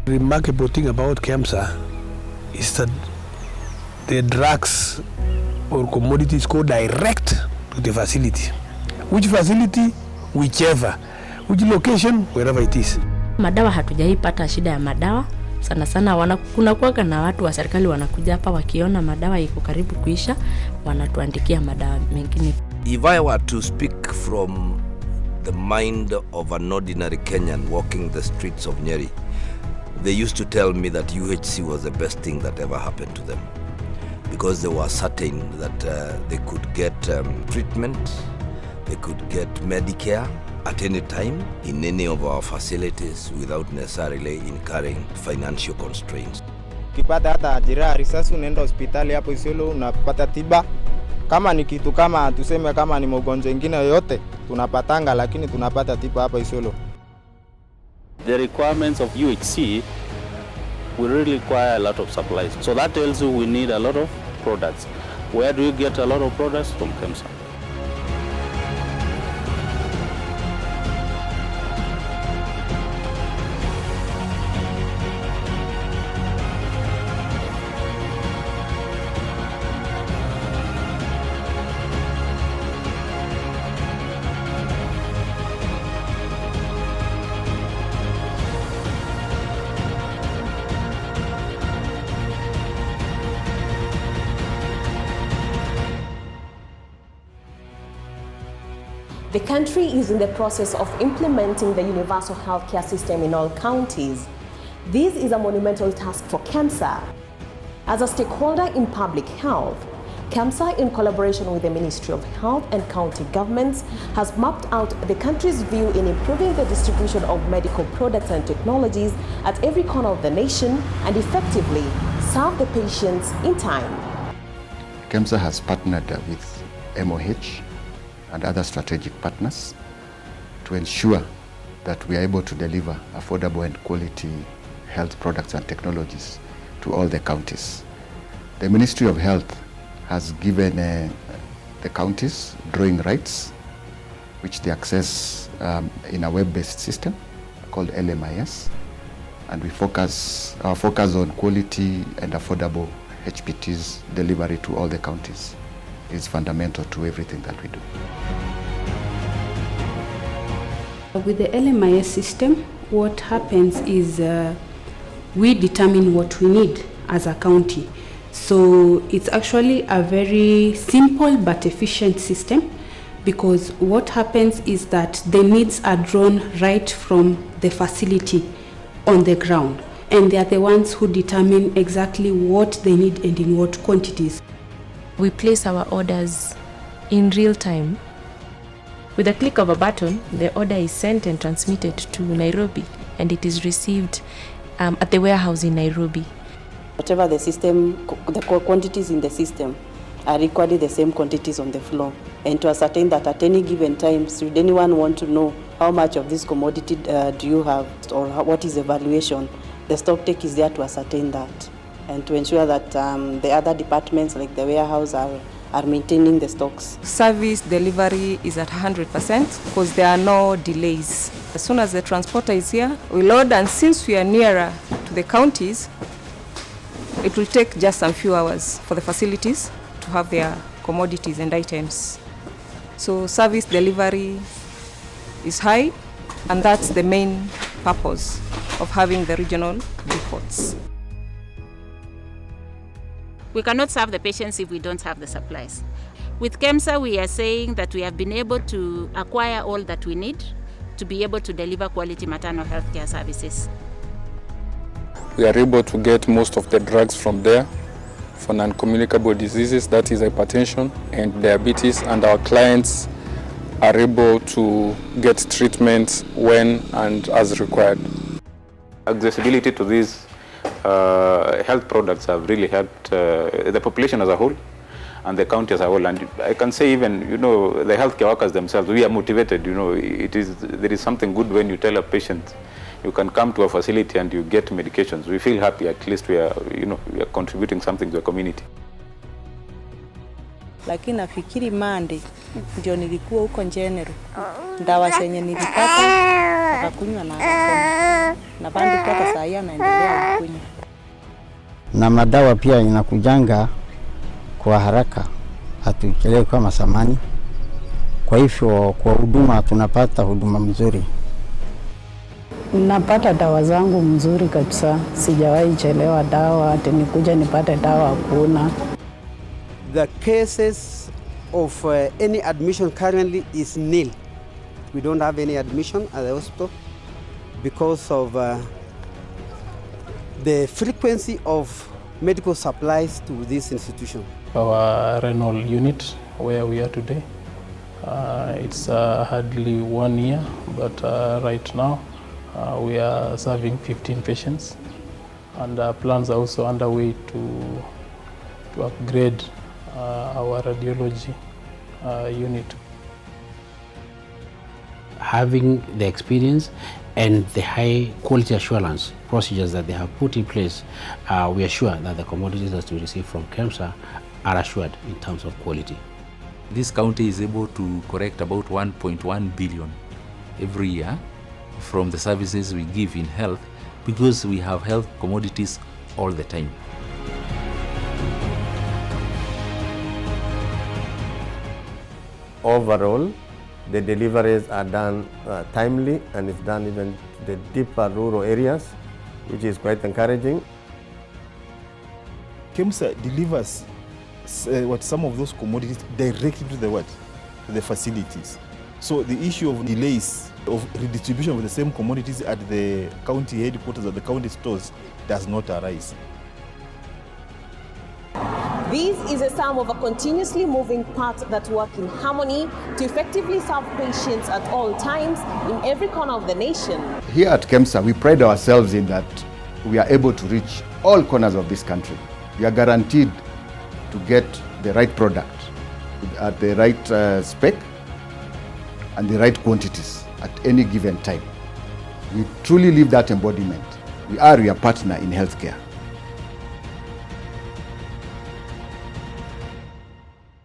The remarkable thing about KEMSA is that the drugs or commodities go direct to the facility. Which facility, whichever, which location, wherever it is. Madawa hatujaipata shida ya madawa. Sana sana kuna kuwaga na watu wa serikali wanakuja hapa wakiona madawa iko karibu kuisha, wanatuandikia madawa mengine. If I were to speak from the mind of an ordinary Kenyan walking the streets of Nyeri, they used to tell me that UHC was the best thing that ever happened to them, because they were certain that they could get treatment, they could get Medicare at any time in any of our facilities without necessarily incurring financial constraints. Ukipata hata ajira risasi unaenda hospitali hapo Isiolo unapata tiba. Kama ni kitu kama tuseme kama ni mgonjwa mwingine yoyote tunapatanga, lakini tunapata tiba hapa Isiolo. The requirements of UHC will really require a lot of supplies. So that tells you we need a lot of products. Where do you get a lot of products? From KEMSA. The country is in the process of implementing the universal healthcare system in all counties. This is a monumental task for KEMSA. As a stakeholder in public health, KEMSA, in collaboration with the Ministry of Health and county governments, has mapped out the country's view in improving the distribution of medical products and technologies at every corner of the nation and effectively serve the patients in time. KEMSA has partnered with MOH and other strategic partners to ensure that we are able to deliver affordable and quality health products and technologies to all the counties. The Ministry of Health has given the counties drawing rights, which they access in a web-based system called LMIS, and our focus on quality and affordable HPTs delivery to all the counties is fundamental to everything that we do. With the LMIS system, what happens is we determine what we need as a county. So it's actually a very simple but efficient system, because what happens is that the needs are drawn right from the facility on the ground, and they are the ones who determine exactly what they need and in what quantities. We place our orders in real time. With a click of a button, the order is sent and transmitted to Nairobi, and it is received at the warehouse in Nairobi. Whatever the system, the quantities in the system are equally the same quantities on the floor. And to ascertain that at any given time, should anyone want to know how much of this commodity do you have, or what is the valuation, the stock take is there to ascertain that, and to ensure that the other departments like the warehouse are maintaining the stocks. Service delivery is at 100% because there are no delays. As soon as the transporter is here, we load, and since we are nearer to the counties, it will take just a few hours for the facilities to have their commodities and items. So service delivery is high, and that's the main purpose of having the regional depots. We cannot serve the patients if we don't have the supplies. With KEMSA, we are saying that we have been able to acquire all that we need to be able to deliver quality maternal health care services. We are able to get most of the drugs from there for non-communicable diseases, that is hypertension and diabetes, and our clients are able to get treatment when and as required. Accessibility to these health products have really helped the population as a whole and the county as a whole. And I can say even, the healthcare workers themselves, we are motivated. There is something good when you tell a patient you can come to a facility and you get medications. We feel happy, at least we are contributing something to the community. Lakini nafikiri Monday ndio nilikuwa huko General. Ndawa zenye nilipata akakunywa na akapona. na bado mpaka saa hii anaendelea kunywa. Na madawa pia inakujanga kwa haraka, hatuchelewi kama zamani. Kwa hivyo kwa huduma tunapata huduma mzuri. Napata dawa zangu mzuri kabisa, sijawahi chelewa dawa, ati nikuja nipate dawa hakuna. The cases of any admission currently is nil. We don't have any admission at the hospital because of the frequency of medical supplies to this institution. Our renal unit where we are today, it's hardly 1 year, but right now we are serving 15 patients, and plans are also underway to upgrade our radiology unit. Having the experience and the high quality assurance procedures that they have put in place, we are sure that the commodities that we receive from KEMSA are assured in terms of quality. This county is able to collect about 1.1 billion every year from the services we give in health, because we have health commodities all the time. Overall, the deliveries are done timely, and it's done even the deeper rural areas, which is quite encouraging. KEMSA delivers some of those commodities directly to the facilities. So the issue of delays of redistribution of the same commodities at the county headquarters, at the county stores, does not arise. This is a sum of a continuously moving parts that work in harmony to effectively serve patients at all times in every corner of the nation. Here at KEMSA, we pride ourselves in that we are able to reach all corners of this country. We are guaranteed to get the right product at the right spec and the right quantities at any given time. We truly live that embodiment. We are your partner in healthcare.